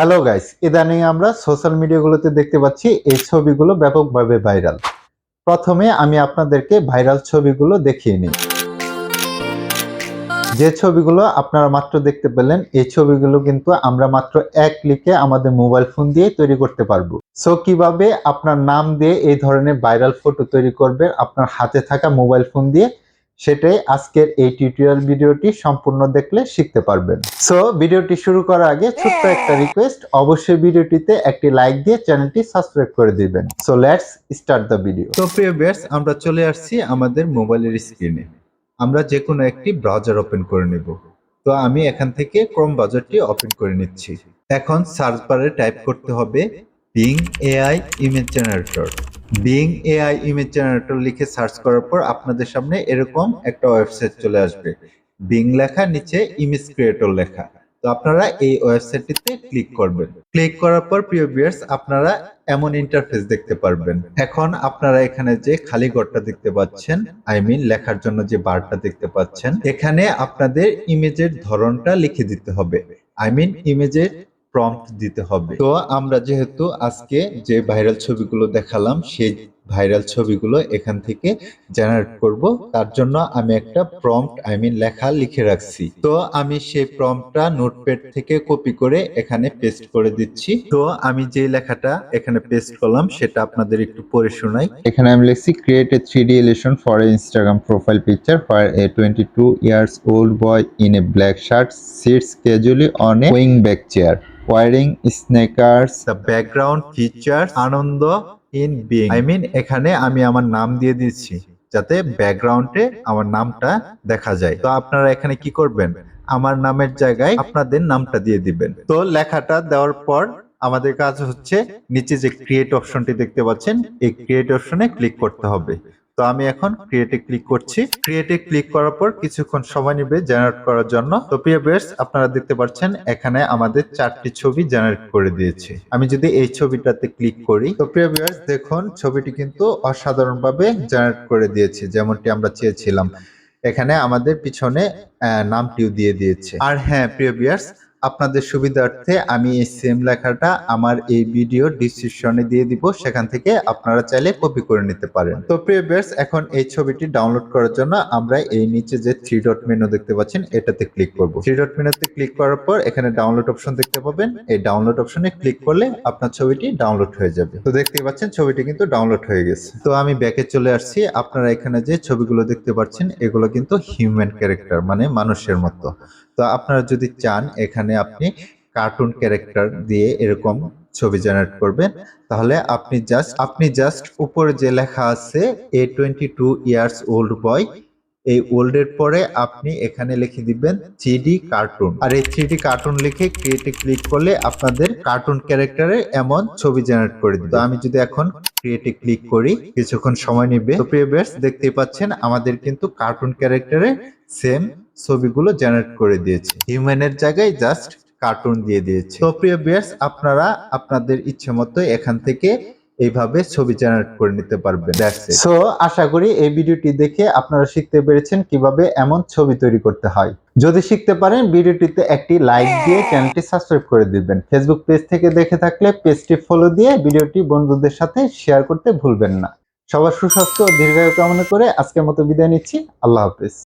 Hello guys, ইদানিং আমরা social মিডিয়াগুলোতে দেখতে পাচ্ছি এই ছবিগুলো ব্যাপকভাবে ভাইরাল। প্রথমে আমি আপনাদেরকে ভাইরাল ছবিগুলো দেখিয়ে নিই। যে ছবিগুলো আপনারা মাত্র দেখতে পেলেন, এই ছবিগুলো কিন্তু আমরা মাত্র এক ক্লিকে আমাদের মোবাইল ফোন দিয়ে তৈরি করতে পারবো। সো কিভাবে আপনার নাম দিয়ে এই ধরনের ভাইরাল ফটো তৈরি করবেন আপনার হাতে থাকা মোবাইল ফোন দিয়ে, সেটাই আজকের এই টিউটোরিয়াল ভিডিওটি সম্পূর্ণ দেখলে শিখতে পারবেন। সো ভিডিওটি শুরু করার আগে ছোট্ট একটা রিকোয়েস্ট, অবশ্যই ভিডিওটিতে একটি লাইক দিয়ে চ্যানেলটি সাবস্ক্রাইব করে দিবেন। So let's start the video. তো প্রিয় ভিউয়ার্স, আমরা চলে আসছি আমাদের মোবাইলের স্ক্রিনে। আমরা যে কোনো একটি ব্রাউজার ওপেন করে নেব। তো আমি এখান থেকে ক্রোম ব্রাউজারটি ওপেন করে নিচ্ছি। এখন সার্চ বারে টাইপ করতে হবে being AI image generator. Being AI image generator লিখে সার্চ করার পর আপনাদের সামনে এরকম একটা ওয়েবসাইট চলে আসবে। বিং লেখা, নিচে ইমেজ ক্রিয়েটর লেখা। তো আপনারা এই ওয়েবসাইটটিতে ক্লিক করবেন। ক্লিক করার পর প্রিয় ভিউয়ার্স, আপনারা এমন ইন্টারফেস দেখতে পারবেন। এখন আপনারা এখানে যে খালি ঘরটা দেখতে পাচ্ছেন, লেখার জন্য যে বারটা দেখতে পাচ্ছেন, এখানে আপনাদের ইমেজের ধরনটা লিখে দিতে হবে। ইমেজের প্রম্পট দিতে হবে। তো আমরা যেহেতু আজকে যে ভাইরাল ছবিগুলো দেখালাম সেই ভাইরাল ছবিগুলো এখান থেকে জেনারেট করব, তার জন্য আমি একটা প্রম্পট লেখা লিখে রাখছি। তো আমি সেই প্রম্পটটা নোটপ্যাড থেকে কপি করে এখানে পেস্ট করে দিচ্ছি। তো আমি যে লেখাটা এখানে পেস্ট করলাম সেটা আপনাদের একটু পড়ে শোনাই। এখানে আমি লিখছি create a 3D illustration for a Instagram profile picture where a 22 years old boy in a black shirt sits casually on a wingback chair wearing sneakers. The background features Anonda in Bing. এখানে আমি আমার নাম দিয়ে দিচ্ছি যাতে ব্যাকগ্রাউন্ডে আমার নামটা দেখা যায়। তো আপনারা এখানে কি করবেন, আমার নামের জায়গায় আপনাদের নামটা দিয়ে দিবেন। তো লেখাটা দেওয়ার পর আমাদের কাজ হচ্ছে নিচে যে ক্রিয়েট অপশনটি দেখতে পাচ্ছেন, এই ক্রিয়েট অপশনে ক্লিক করতে হবে। তো আমি এখন ক্রিয়েটে ক্লিক করছি। ক্রিয়েটে ক্লিক করার পর কিছুক্ষণ সময় নেবে জেনারেট করার জন্য। তো প্রিয় ভিউয়ার্স, আপনারা দেখতে পাচ্ছেন এখানে আমাদের 4টি ছবি জেনারেট করে দিয়েছে। আমি যদি এই ছবিটাতে ক্লিক করি, তো প্রিয় ভিউয়ার্স দেখুন ছবিটি কিন্তু অসাধারণভাবে জেনারেট করে দিয়েছে, যেমনটি আমরা চেয়েছিলাম। এখানে আমাদের পিছনে নামটিও দিয়ে দিয়েছে। আর হ্যাঁ প্রিয় ভিউয়ার্স, আপনাদের সুবিধার্থে আমি এই সেম লেখাটা আমার এই ভিডিও ডেসক্রিপশনে দিয়ে দিব, সেখান থেকে আপনারা চাইলে কপি করে নিতে পারেন। তো প্রিয় ভিউয়ার্স, এখন এই ছবিটি ডাউনলোড করার জন্য আমরা এই নিচে যে 3 ডট মেনু দেখতে পাচ্ছেন এটাতে ক্লিক করব। 3 ডট মেনুতে ক্লিক করার পর এখানে ডাউনলোড অপশন দেখতে পাবেন। এই ডাউনলোড অপশনে ক্লিক করলে আপনার ছবিটি ডাউনলোড হয়ে যাবে। তো দেখতেই পাচ্ছেন ছবিটি কিন্তু ডাউনলোড হয়ে গেছে। তো আমি ব্যাকে চলে আসছি। আপনারা এখানে যে ছবিগুলো দেখতে পাচ্ছেন এগুলো কিন্তু হিউম্যান ক্যারেক্টার, মানে মানুষের মতো। তো আপনারা যদি চান এখানে আপনি কার্টুন ক্যারেক্টার দিয়ে এরকম ছবি জেনারেট করবেন, তাহলে আপনি জাস্ট উপরে যে লেখা আছে এ 22 ইয়ার্স ওল্ড বয়, এই ওল্ড এর পরে আপনি এখানে লিখে দিবেন 3D কার্টুন। আর এই 3D কার্টুন লিখে ক্রিয়েটে ক্লিক করলে আপনাদের কার্টুন ক্যারেক্টারে এমন ছবি জেনারেট করে দিবে। তো আমি যদি এখন ক্রিয়েটে ক্লিক করি, কিছুক্ষণ সময় নেবে। তো প্রিয় ভিউয়ার্স, দেখতেই পাচ্ছেন আমাদের কিন্তু কার্টুন ক্যারেক্টারে সেম ছবিগুলো জেনারেট করে দিয়েছে। হিউম্যানের জায়গায় জাস্ট কার্টুন দিয়ে দিয়েছে। তো প্রিয় ভিউয়ার্স, আপনারা আপনাদের ইচ্ছে মতো এখান থেকে এইভাবে ছবি জেনারেট করে নিতে পারবেন। সো আশা করি এই ভিডিওটি দেখে আপনারা শিখতে পেরেছেন কিভাবে এমন ছবি তৈরি করতে হয়। যদি শিখতে পারেন ভিডিওটিতে একটি লাইক দিয়ে চ্যানেলটি সাবস্ক্রাইব করে দিবেন। ফেসবুক পেজ থেকে দেখে থাকলে পেজটি ফলো দিয়ে ভিডিওটি বন্ধুদের সাথে শেয়ার করতে ভুলবেন না। সবার সুস্বাস্থ্য ও দীর্ঘায়ু কামনা করে আজকের মতো বিদায় নিচ্ছি। আল্লাহ হাফেজ।